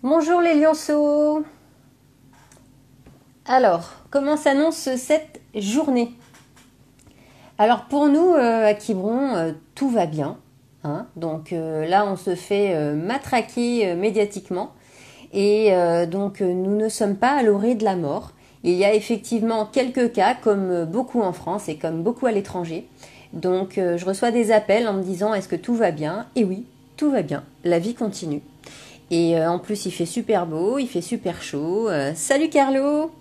Bonjour les lionceaux. Alors, comment s'annonce cette journée? Alors pour nous à Quiberon, tout va bien, hein. Donc là, on se fait matraquer médiatiquement et nous ne sommes pas à l'orée de la mort. Il y a effectivement quelques cas, comme beaucoup en France et comme beaucoup à l'étranger. Donc je reçois des appels en me disant est-ce que tout va bien? Et oui, tout va bien. La vie continue. Et en plus, il fait super beau, il fait super chaud. Salut Carlo!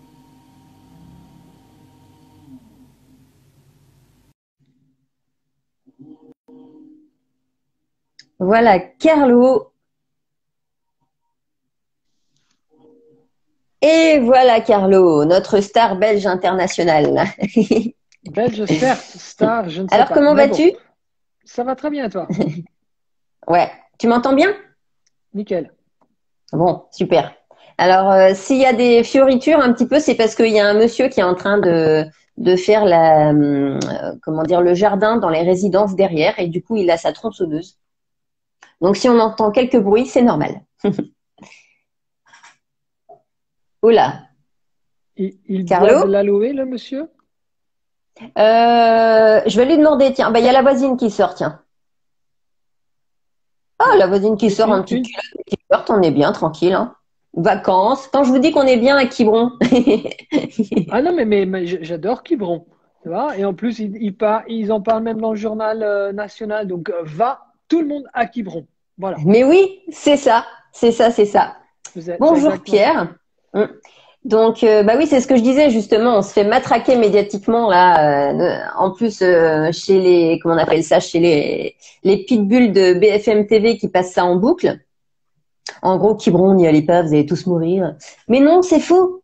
Voilà, Carlo. Et voilà, Carlo, notre star belge internationale. Belge, certes, star, je ne sais Alors, pas. comment Mais bon, vas-tu? ça va très bien, toi. Ouais, tu m'entends bien? Nickel. Bon, super. Alors, s'il y a des fioritures un petit peu, c'est parce qu'il y a un monsieur qui est en train de faire comment dire, le jardin dans les résidences derrière, et du coup, il a sa tronçonneuse. Donc, si on entend quelques bruits, c'est normal. Oula, Il boit de Carlo? l'aloe, le monsieur? Je vais lui demander, tiens, bah, il y a la voisine qui sort, tiens. Ah, la voisine qui sort en Une, petite une- culotte et qui porte, on est bien, tranquille, hein. Vacances. Quand je vous dis qu'on est bien à Quiberon. Ah non, mais j'adore Quiberon. Tu vois? Et en plus, ils en parlent même dans le journal national. Donc, va tout le monde à Quiberon. Voilà. Mais oui, c'est ça, c'est ça, c'est ça. C'est Bonjour exactement ça. Pierre. Mm. Donc, bah oui, c'est ce que je disais justement. On se fait matraquer médiatiquement là. En plus, chez les, comment on appelle ça, chez les pitbulls de BFM TV qui passent ça en boucle. En gros, Quiberon, n'y allez pas, vous allez tous mourir. Mais non, c'est faux.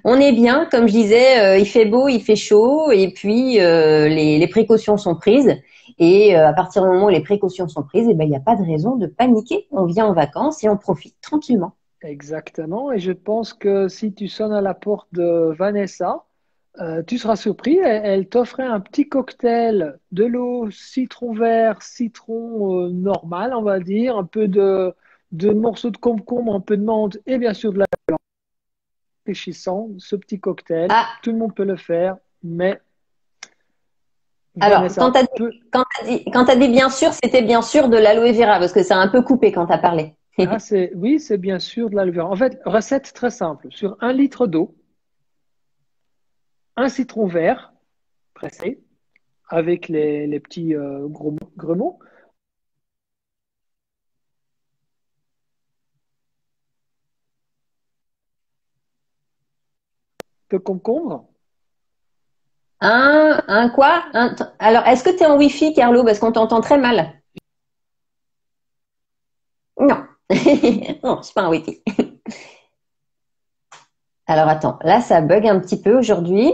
On est bien, comme je disais, il fait beau, il fait chaud, et puis les précautions sont prises. Et à partir du moment où les précautions sont prises, eh ben, il n'y a pas de raison de paniquer. On vient en vacances et on profite tranquillement. Exactement. Et je pense que si tu sonnes à la porte de Vanessa, tu seras surpris. Elle t'offrait un petit cocktail de l'eau, citron vert, citron normal, on va dire, un peu de morceaux de concombre, un peu de menthe et bien sûr de la rafraîchissant. Ce petit cocktail, Ah, tout le monde peut le faire, mais alors, Vanessa peut. quand t'as dit bien sûr, c'était bien sûr de l'aloe vera, parce que ça a un peu coupé quand t'as parlé. Ah, oui, c'est bien sûr de l'aloe vera. En fait, recette très simple. Sur 1 litre d'eau, un citron vert pressé avec les petits gros grelots de concombre. Un quoi? Alors, est-ce que tu es en Wi-Fi, Carlo? Parce qu'on t'entend très mal. Non. Non, je suis pas en Wi-Fi. Alors, attends. Là, ça bug un petit peu aujourd'hui.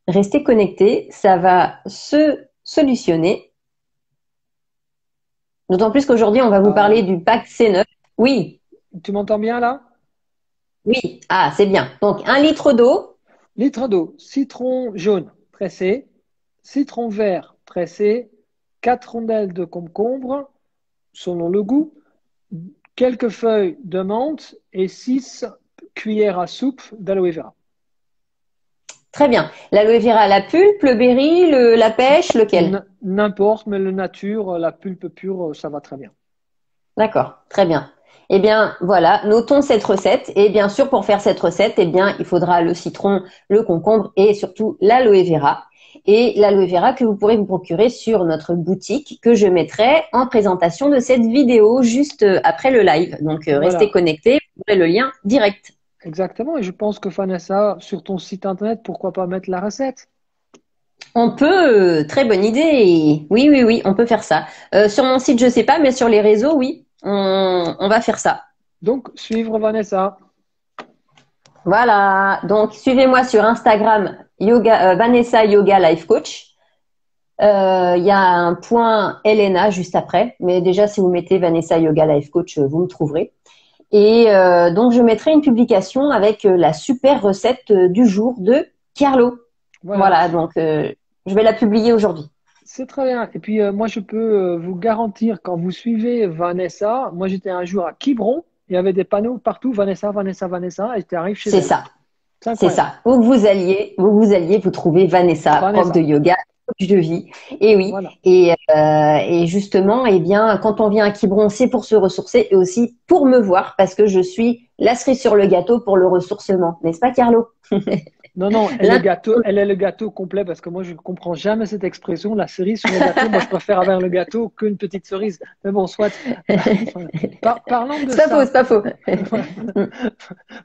Restez connectés. Ça va se solutionner. D'autant plus qu'aujourd'hui, on va vous parler Euh, du pack C9. Oui, Tu m'entends bien là? oui. Ah, c'est bien. Donc, 1 litre d'eau. Litre d'eau, citron jaune pressé, citron vert pressé, 4 rondelles de concombre selon le goût, quelques feuilles de menthe et 6 cuillères à soupe d'aloe vera. Très bien. L'aloe vera, la pulpe, le berry, la pêche, lequel? N'importe, mais le nature, la pulpe pure, ça va très bien. D'accord, très bien. Eh bien, voilà, notons cette recette. Et bien sûr, pour faire cette recette, eh bien, il faudra le citron, le concombre et surtout l'aloe vera. Et l'aloe vera que vous pourrez vous procurer sur notre boutique que je mettrai en présentation de cette vidéo juste après le live. Donc, restez Voilà, connectés, vous aurez le lien direct. exactement. Et je pense que Vanessa, sur ton site internet, pourquoi pas mettre la recette? On peut, très bonne idée. Oui, oui, oui, on peut faire ça. Sur mon site, je sais pas, mais sur les réseaux, oui, on va faire ça. Donc, suivre Vanessa. Voilà, donc suivez-moi sur Instagram, Vanessa Yoga Life Coach. Il y a un point Elena juste après, mais déjà si vous mettez Vanessa Yoga Life Coach, vous me trouverez. Et donc je mettrai une publication avec la super recette du jour de Carlo. Voilà, Voilà, donc je vais la publier aujourd'hui. c'est très bien. Et puis, moi, je peux vous garantir, quand vous suivez Vanessa, moi, j'étais un jour à Quiberon il y avait des panneaux partout, Vanessa, Vanessa, Vanessa, et tu arrives chez C'est elle. ça. C'est C'est incroyable. ça. Où que vous alliez, vous trouvez Vanessa, prof de Vanessa, yoga, coach de vie. Et oui. voilà. Et justement, eh bien, quand on vient à Quiberon, c'est pour se ressourcer et aussi pour me voir parce que je suis la cerise sur le gâteau pour le ressourcement. N'est-ce pas, Carlo? Non, non, L'int- elle est le gâteau complet parce que moi, je ne comprends jamais cette expression, la cerise sur le gâteau. Moi, je préfère avoir le gâteau qu'une petite cerise. Mais bon, soit. Voilà. Parlant de C'est pas faux, c'est ça, pas faux.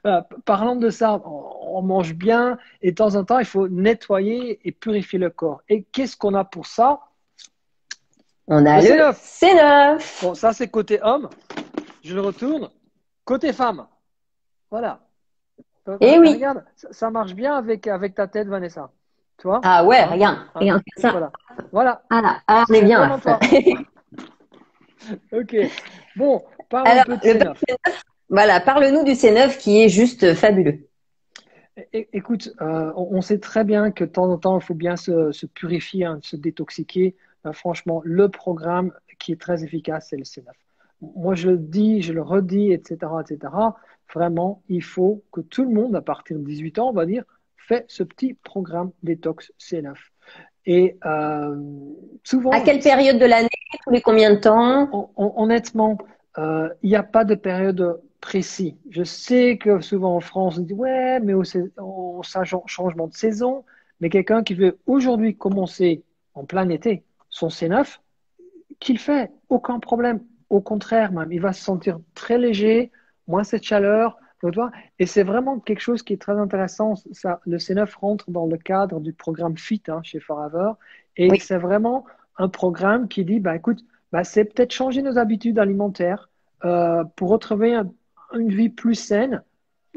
voilà, parlant de ça, on mange bien et de temps en temps, il faut nettoyer et purifier le corps. Et qu'est-ce qu'on a pour ça? On Le a le C9. C9. Bon, ça, c'est côté homme. Je le retourne. Côté femme. Voilà. Eh oui. Regarde, ça marche bien avec ta tête, Vanessa. Tu vois? Ah ouais, Hein? regarde, Hein? regarde ça. Voilà. Voilà. Ah là, ah, on est C'est bien vraiment là. toi. OK. Bon, parle un Alors, peu de le C9. C9, voilà, parle-nous du C9 qui est juste fabuleux. Écoute, on sait très bien que de temps en temps, il faut bien se purifier, hein, se détoxiquer. Franchement, le programme qui est très efficace, c'est le C9. Moi, je le dis, je le redis, etc., etc. Vraiment, il faut que tout le monde, à partir de 18 ans, on va dire, fait ce petit programme détox C9. Et À souvent, quelle période de l'année? Tous les combien de temps? honnêtement, il n'y a pas de période précise. Je sais que souvent en France, on dit ouais, mais au changement de saison. Mais quelqu'un qui veut aujourd'hui commencer en plein été son C9, qu'il fait, aucun problème. Au contraire, même, il va se sentir très léger, moins cette chaleur. Tu vois. Et c'est vraiment quelque chose qui est très intéressant. Ça, le C9 rentre dans le cadre du programme FIT, hein, chez Forever. Et Oui, c'est vraiment un programme qui dit, bah, écoute, bah, c'est peut-être changer nos habitudes alimentaires pour retrouver une vie plus saine,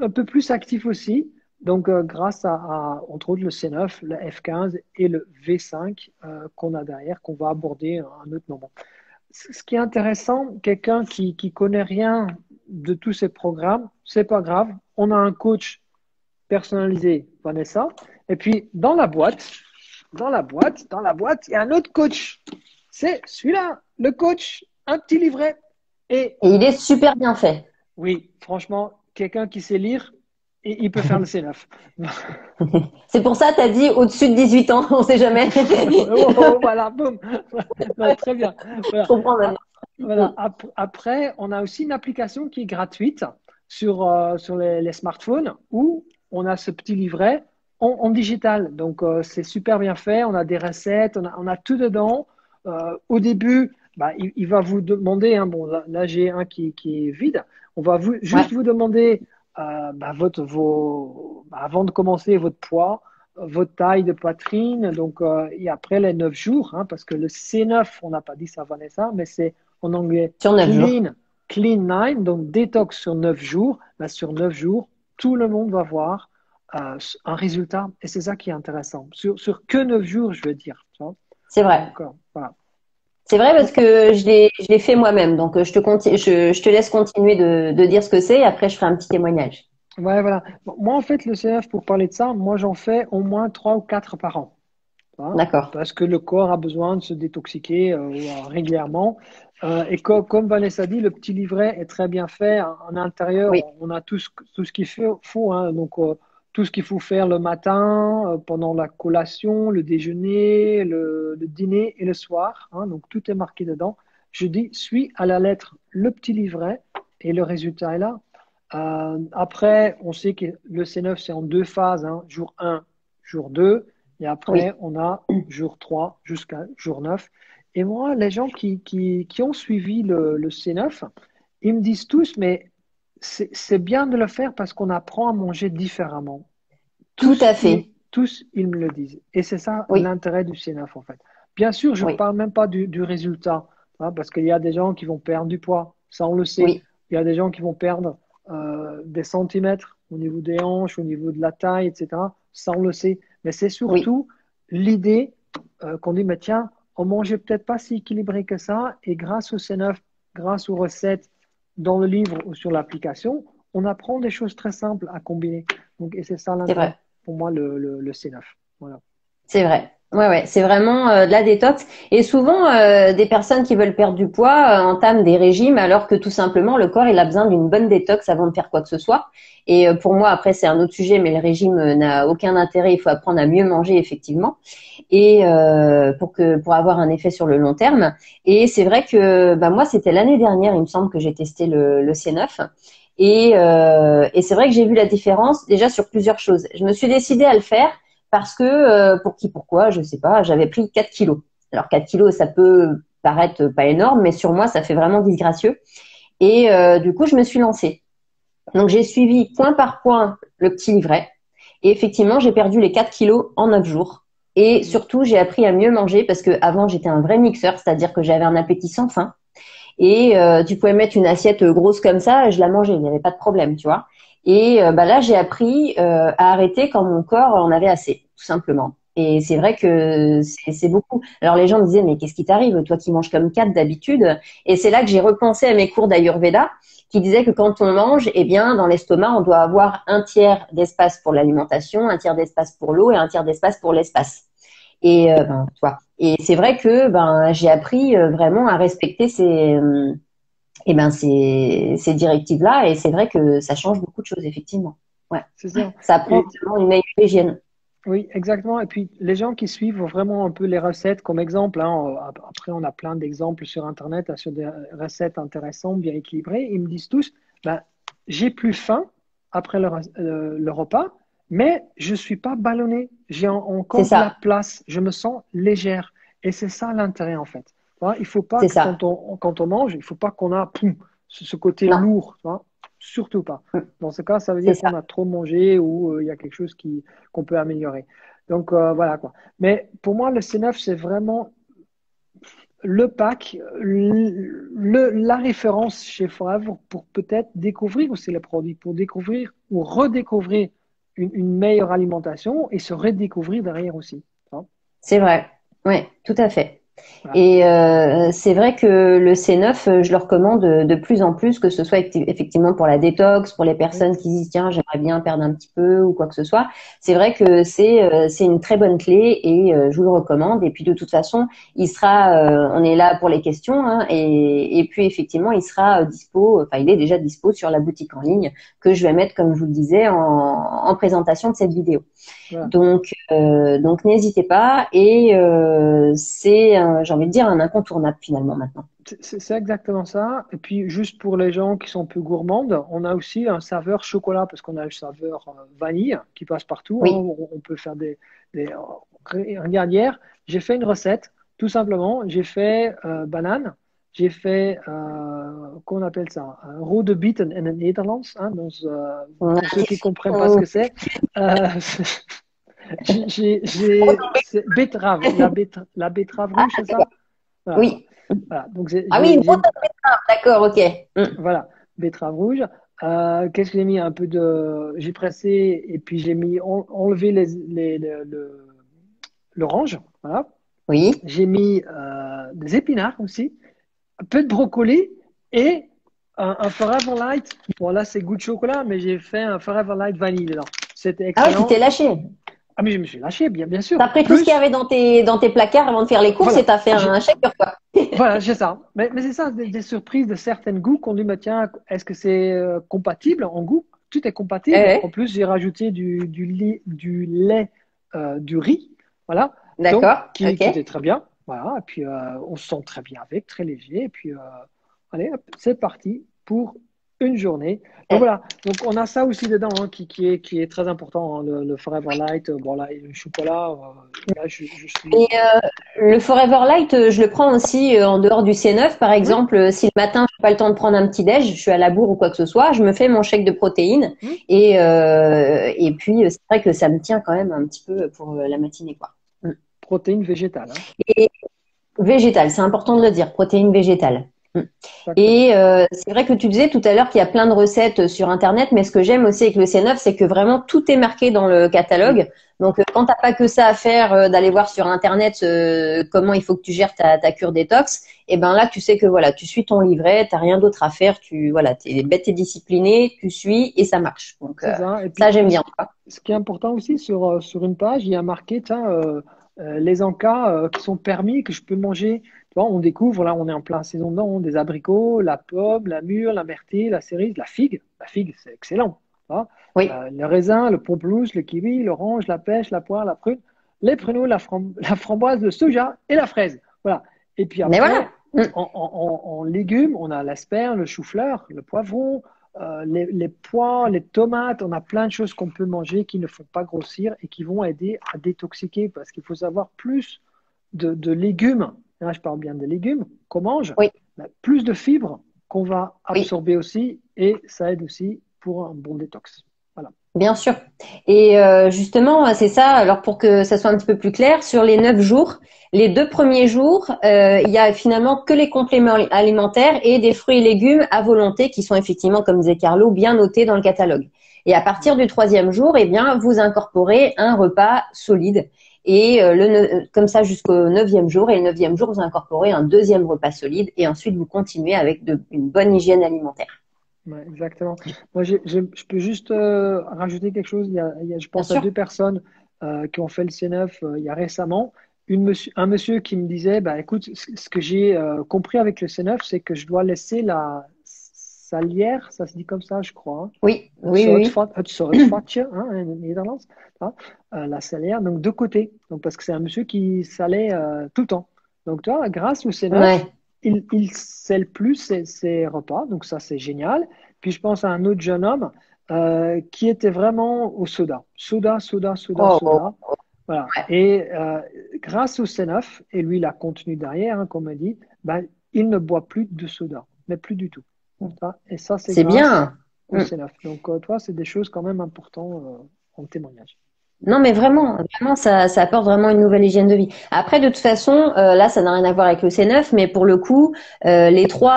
un peu plus actif aussi. Donc, grâce entre autres, le C9, le F15 et le V5 qu'on a derrière, qu'on va aborder à un autre moment. Ce qui est intéressant, quelqu'un qui connaît rien de tous ces programmes, c'est pas grave. On a un coach personnalisé, Vanessa. Et puis, dans la boîte, il y a un autre coach. C'est celui-là, le coach, un petit livret. Et et il est super bien fait. oui, franchement, quelqu'un qui sait lire, il peut faire le C9. C'est pour ça, tu as dit au-dessus de 18 ans, on sait jamais. Oh, oh, voilà, boum. Non, très bien. Je Voilà. comprends maintenant. Voilà. Après, on a aussi une application qui est gratuite sur les smartphones où on a ce petit livret en digital. Donc, c'est super bien fait. On a des recettes, on a tout dedans. Au début, bah, il va vous demander, hein, bon, là, j'ai un qui est vide. On va Ouais, juste vous demander bah, avant de commencer votre poids, votre taille de poitrine. Donc, et après les 9 jours, hein, parce que le C9, on n'a pas dit ça, Vanessa, mais c'est en anglais sur 9 jours. clean 9, donc détox sur 9 jours. Ben, sur 9 jours, tout le monde va voir un résultat et c'est ça qui est intéressant. Sur que 9 jours, je veux dire. Tu vois. C'est vrai. Donc, voilà. C'est vrai parce Donc, que je l'ai fait moi-même. Donc, je te laisse continuer de dire ce que c'est et après, je ferai un petit témoignage. ouais, voilà. Bon, moi, en fait, le CF, pour parler de ça, moi, j'en fais au moins 3 ou 4 par an. Hein, D'accord. parce que le corps a besoin de se détoxiquer régulièrement. Et comme Vanessa dit, le petit livret est très bien fait. En intérieur, Oui, on a tout ce qu'il faut hein. Donc, tout ce qu'il faut faire le matin, pendant la collation, le déjeuner, le dîner et le soir. Hein. Donc, tout est marqué dedans. Je dis, suis à la lettre le petit livret et le résultat est là. Après, on sait que le C9, c'est en deux phases, hein, jour 1, jour 2. Et oui. après, on a jour 3 jusqu'à jour 9. Et moi, les gens qui ont suivi le C9, ils me disent tous, mais c'est bien de le faire parce qu'on apprend à manger différemment. Tout à fait. Tous, ils me le disent. Et c'est ça Oui, l'intérêt du C9, en fait. Bien sûr, je ne oui, parle même pas du résultat, hein, parce qu'il y a des gens qui vont perdre du poids, ça on le sait. oui, Il y a des gens qui vont perdre des centimètres au niveau des hanches, au niveau de la taille, etc. Ça on le sait. Mais c'est oui. surtout l'idée qu'on dit, mais tiens, on mangeait peut-être pas si équilibré que ça, et grâce au C9, grâce aux recettes dans le livre ou sur l'application, on apprend des choses très simples à combiner. Donc, et c'est ça C'est l'intérêt vrai. pour moi le C9. Voilà. C'est vrai. Ouais, c'est vraiment de la détox. Et souvent, des personnes qui veulent perdre du poids entament des régimes alors que tout simplement, le corps, il a besoin d'une bonne détox avant de faire quoi que ce soit. Et pour moi, après, c'est un autre sujet, mais le régime n'a aucun intérêt. Il faut apprendre à mieux manger, effectivement, et pour avoir un effet sur le long terme. Et c'est vrai que bah, moi, c'était l'année dernière, il me semble que j'ai testé le C9. Et c'est vrai que j'ai vu la différence déjà sur plusieurs choses. Je me suis décidée à le faire parce que, pourquoi, je sais pas, j'avais pris 4 kilos. Alors 4 kilos, ça peut paraître pas énorme, mais sur moi, ça fait vraiment disgracieux. Et du coup, je me suis lancée. Donc j'ai suivi point par point le petit livret. Et effectivement, j'ai perdu les 4 kilos en 9 jours. Et surtout, j'ai appris à mieux manger parce que avant j'étais un vrai mixeur, c'est-à-dire que j'avais un appétit sans fin. Et tu pouvais mettre une assiette grosse comme ça, je la mangeais, il n'y avait pas de problème, tu vois. Et bah là, j'ai appris à arrêter quand mon corps en avait assez, tout simplement. Et c'est vrai que c'est beaucoup. Alors les gens me disaient, mais qu'est-ce qui t'arrive, toi qui manges comme 4 d'habitude? Et c'est là que j'ai repensé à mes cours d'Ayurveda, qui disaient que quand on mange, eh bien, dans l'estomac, on doit avoir un tiers d'espace pour l'alimentation, un tiers d'espace pour l'eau et un tiers d'espace pour l'espace. Et ben, tu vois. Et c'est vrai que ben j'ai appris vraiment à respecter ces directives-là, et c'est vrai que ça change beaucoup de choses, effectivement. Ouais. C'est ça. Ça apprend Et vraiment une meilleure hygiène. oui, exactement. Et puis, les gens qui suivent vraiment un peu les recettes comme exemple, hein, après, on a plein d'exemples sur Internet, hein, sur des recettes intéressantes, bien équilibrées. Ils me disent tous, ben, j'ai plus faim après le repas, mais je suis pas ballonné. J'ai C'est encore de la ça, place. Je me sens légère. Et c'est ça l'intérêt, en fait. Tu vois, il faut pas c'est que ça. quand on mange, il faut pas qu'on a poum, ce côté Non, lourd. Tu vois. Surtout pas. Dans ce cas, ça veut c'est dire ça. qu'on a trop mangé ou il y a quelque chose qu'on peut améliorer. Donc voilà quoi. Mais pour moi, le C9, c'est vraiment le pack, la référence chez Forever pour peut-être découvrir aussi les produits, pour découvrir ou redécouvrir une meilleure alimentation et se redécouvrir derrière aussi. Hein. C'est vrai. Ouais, tout à fait. Voilà. Et c'est vrai que le C9, je le recommande de plus en plus, que ce soit effectivement pour la détox, pour les Oui, personnes qui disent tiens, j'aimerais bien perdre un petit peu ou quoi que ce soit. C'est vrai que c'est une très bonne clé, et je vous le recommande. Et puis de toute façon, il sera, on est là pour les questions, hein, et puis effectivement, il sera dispo, enfin il est déjà dispo sur la boutique en ligne que je vais mettre, comme je vous le disais, en présentation de cette vidéo. voilà. Donc n'hésitez pas, et c'est, j'ai envie de dire, un incontournable finalement maintenant. C'est exactement ça. Et puis, juste pour les gens qui sont plus gourmandes, on a aussi un saveur chocolat parce qu'on a le saveur vanille qui passe partout. Hein. Oui, On peut faire regarde, hier, j'ai fait une recette, tout simplement. J'ai fait banane. J'ai fait, comment on appelle ça? Un rode bieten in het Nederlands. Hein, donc, on a pour ceux qui ne comprennent pas ce oh, que c'est, euh, c'est betterave, la betterave ah, rouge, c'est ça? d'accord. Voilà, quoi. Oui. Voilà. Donc, Ah oui, une grosse betterave, d'accord, ok. Mm. voilà, betterave rouge. Qu'est-ce que j'ai mis? Un peu de. J'ai pressé et puis j'ai mis enlevé l'orange. Voilà. Oui. J'ai mis des épinards aussi, un peu de brocoli et un Forever Light. Bon, là, c'est goût de chocolat, mais j'ai fait un Forever Light vanille dedans. C'était Ah oui, tu t'es excellent. lâché. Ah, mais je me suis lâché, bien sûr. T'as pris tout ce qu'il y Plus, avait dans tes placards avant de faire les courses, et voilà, t'as fait un shaker, quoi. voilà, c'est ça. Mais c'est ça, des surprises de certains goûts qu'on dit, mais tiens, est-ce que c'est compatible en goût? Tout est compatible. En Ouais, plus, j'ai rajouté du lait, du riz, voilà. Donc, d'accord, qui ok. était très bien. Voilà. Et puis, on se sent très bien avec, très léger. Et puis, allez, hop, c'est parti pour une journée. Donc, Eh, voilà. Donc, on a ça aussi dedans hein, qui est très important. Hein, le Forever Light, bon, là, et le chocolat, là, je suis. Et le Forever Light, je le prends aussi en dehors du C9. Par Oui. exemple, si le matin, je n'ai pas le temps de prendre un petit déj, je suis à la bourre ou quoi que ce soit, je me fais mon shake de protéines. Hmm. Et puis, c'est vrai que ça me tient quand même un petit peu pour la matinée, quoi. Mm. Protéines végétales. Hein. Et végétal, c'est important de le dire, protéines végétales. Mm. Exactement. Et c'est vrai que tu disais tout à l'heure qu'il y a plein de recettes sur Internet, mais ce que j'aime aussi avec le C9, c'est que vraiment tout est marqué dans le Oui, catalogue. Donc, quand t'as pas que ça à faire, d'aller voir sur Internet comment il faut que tu gères ta cure détox, et ben là, tu sais que voilà, tu suis ton livret, t'as rien d'autre à faire, voilà, t'es bête et discipliné, tu suis et ça marche. Donc, c'est ça. Et ça, puis, j'aime bien, quoi. ce qui est important aussi sur une page, il y a marqué, tiens, les encas qui sont permis, que je peux manger. Tu vois, on découvre, là, on est en plein saison dedans, des abricots, la pomme, la mûre, la myrtille, la cerise, la figue. La figue, c'est excellent. Tu vois. Oui. Le raisin, le pamplemousse, le kiwi, l'orange, la pêche, la poire, la prune, les pruneaux, la framboise, le soja et la fraise. Voilà. Et puis Mais voilà. après, en légumes, on a l'asperge, le chou-fleur, le poivron, les pois, les tomates. On a plein de choses qu'on peut manger qui ne font pas grossir et qui vont aider à détoxiquer. Parce qu'il faut savoir plus de légumes, là je parle bien des légumes qu'on mange, Oui. plus de fibres qu'on va Oui. absorber aussi et ça aide aussi pour un bon détox. Voilà. Bien sûr. Et justement, c'est ça. Alors pour que ça soit un petit peu plus clair, sur les 9 jours, les 2 premiers jours, il y a finalement que les compléments alimentaires et des fruits et légumes à volonté qui sont effectivement, comme disait Carlo, bien notés dans le catalogue. Et à partir du 3e jour, eh bien, vous incorporez un repas solide. Et comme ça jusqu'au 9e jour. Et le 9e jour, vous incorporez un 2e repas solide. Et ensuite, vous continuez avec une bonne hygiène alimentaire. Ouais, exactement. Moi, je peux juste rajouter quelque chose. Je Bien pense à sûr. 2 personnes qui ont fait le C9 il y a récemment. Un monsieur qui me disait, bah, écoute, ce que j'ai compris avec le C9, c'est que je dois laisser la salière, ça se dit comme ça, je crois, hein. Oui, Het oui, oui, zoutvatje, hein, en Nederlands, hein, la salière, donc de côté. Donc, parce que c'est un monsieur qui salait tout le temps. Donc, toi, grâce au oui. C9, Ouais. il sale plus ses repas, donc ça, c'est génial. Puis, je pense à un autre jeune homme qui était vraiment au soda. Soda, soda, soda, Oh, oh, soda. Voilà. Et grâce au C9, et lui, il a contenu derrière, hein, comme on dit, ben, il ne boit plus de soda, mais plus du tout. Et ça, c'est c'est grâce bien. au Mm. C9. Donc, toi, c'est des choses quand même importantes en témoignage. Non, mais vraiment, vraiment, ça apporte vraiment une nouvelle hygiène de vie. Après, de toute façon, là, ça n'a rien à voir avec le C9, mais pour le coup, les 3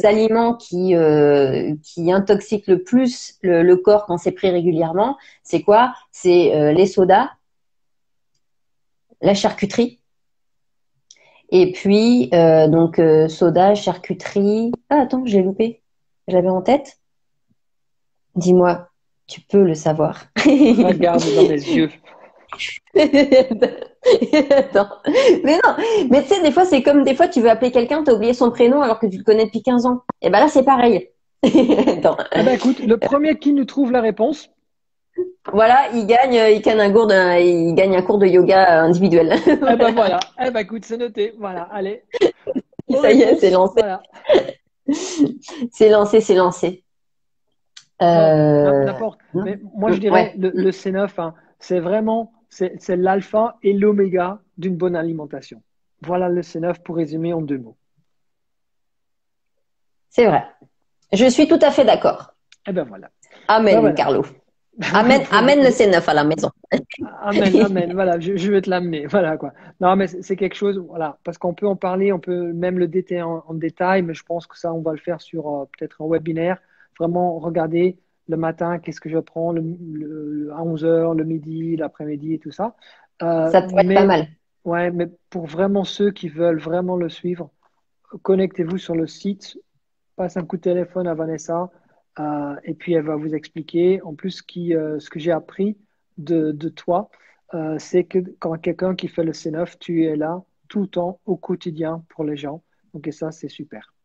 aliments qui intoxiquent le plus le corps quand c'est pris régulièrement, c'est quoi? C'est les sodas, la charcuterie, et puis donc soda, charcuterie. Ah, attends, j'ai loupé. J'avais en tête. Dis-moi, tu peux le savoir. Regarde dans mes yeux. Attends. Mais non, mais tu sais, des fois, c'est comme des fois, tu veux appeler quelqu'un, tu as oublié son prénom alors que tu le connais depuis 15 ans. Et ben là, c'est pareil. Attends. Eh ben, écoute, le premier qui nous trouve la réponse, Voilà, il gagne un cours de yoga individuel. eh ben Voilà. voilà. Eh ben écoute, c'est noté. Voilà, allez. Aux Ça y est, c'est réponses, lancé. voilà. C'est lancé, c'est lancé. Non, Euh, n'importe. non. Mais moi, je dirais Ouais. le C9, hein, c'est vraiment, c'est l'alpha et l'oméga d'une bonne alimentation. Voilà le C9 pour résumer en 2 mots. C'est vrai. Je suis tout à fait d'accord. Eh ben voilà. Ben Amen, voilà. Carlo. Amen, amen le C9 à la maison. Amen, amen. Voilà, je vais te l'amener. Voilà quoi. Non, mais c'est quelque chose, voilà, parce qu'on peut en parler, on peut même le détailler en détail, mais je pense que ça, on va le faire sur peut-être un webinaire. Vraiment regarder le matin, qu'est-ce que je prends à 11 heures, le midi, l'après-midi et tout ça. Ça pourrait être pas Mais mal. ouais, mais pour vraiment ceux qui veulent vraiment le suivre, connectez-vous sur le site, passe un coup de téléphone à Vanessa et puis elle va vous expliquer. En plus, ce que j'ai appris de toi, c'est que quand quelqu'un qui fait le C9, tu es là tout le temps, au quotidien pour les gens. Donc, et ça, c'est super.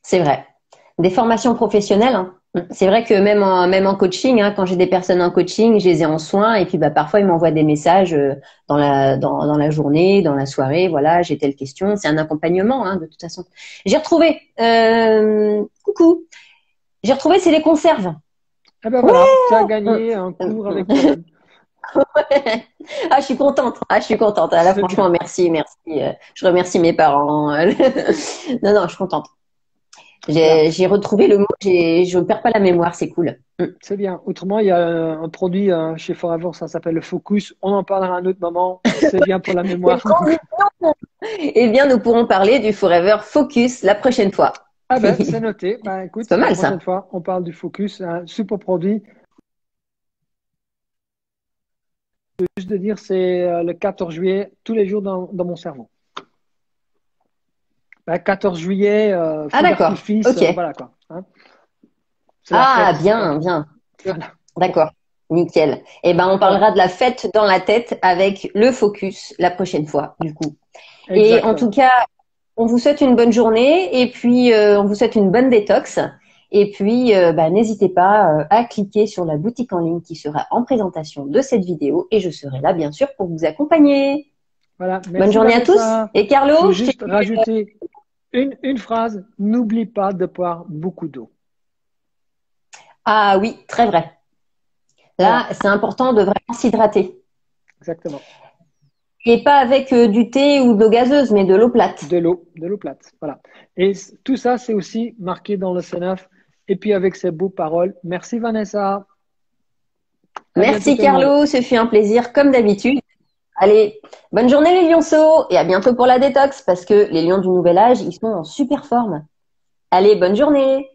C'est vrai. Des formations professionnelles, hein. C'est vrai que même en coaching, hein, quand j'ai des personnes en coaching, je les ai en soins et puis bah, parfois ils m'envoient des messages dans la journée, dans la soirée, voilà, j'ai telle question. C'est un accompagnement, hein, de toute façon. J'ai retrouvé, coucou, j'ai retrouvé, c'est les conserves. Eh ben Ouais. voilà, tu as gagné un cours avec toi-même. Ah, je suis contente. Ah, je suis contente. Ah, là, C'est bien, franchement, merci, merci. Je remercie mes parents. Non, non, je suis contente. voilà. J'ai retrouvé le mot. Je perds pas la mémoire. C'est cool. Mm. C'est bien. Autrement, il y a un produit chez Forever, ça s'appelle le Focus. On en parlera à un autre moment. C'est bien pour la Quelle mémoire. Donc, transition! Eh bien, nous pourrons parler du Forever Focus la prochaine fois. ah ben, c'est C'est noté. Ben, écoute, pas la mal prochaine ça. fois, on parle du Focus, un super produit. Juste de dire, c'est le 14 juillet, tous les jours dans mon cerveau. Ben, 14 juillet, Ah feu d'accord. d'artifice, Ok. voilà quoi, hein. C'est la Ah fête. bien, bien. Voilà. D'accord. Nickel. Eh ben, on Voilà, parlera de la fête dans la tête avec le focus la prochaine fois, du coup. Et en tout exactement. cas, on vous souhaite une bonne journée et puis on vous souhaite une bonne détox. Et puis, n'hésitez pas à cliquer sur la boutique en ligne qui sera en présentation de cette vidéo et je serai là, bien sûr, pour vous accompagner. Voilà, Bonne merci journée à tous. Vanessa. Et Je veux Carlo, juste rajouter une phrase. N'oublie pas de boire beaucoup d'eau. ah oui, très vrai. Là, Voilà, c'est important de vraiment s'hydrater. exactement. Et pas avec du thé ou de l'eau gazeuse, mais de l'eau plate. De l'eau plate. Voilà. Et tout ça, c'est aussi marqué dans le C9. Et puis avec ces beaux paroles. Merci Vanessa. À bientôt Merci tout le monde. Carlo, ce fut un plaisir comme d'habitude. Allez, bonne journée les lionceaux et à bientôt pour la détox parce que les lions du nouvel âge, ils sont en super forme. Allez, bonne journée.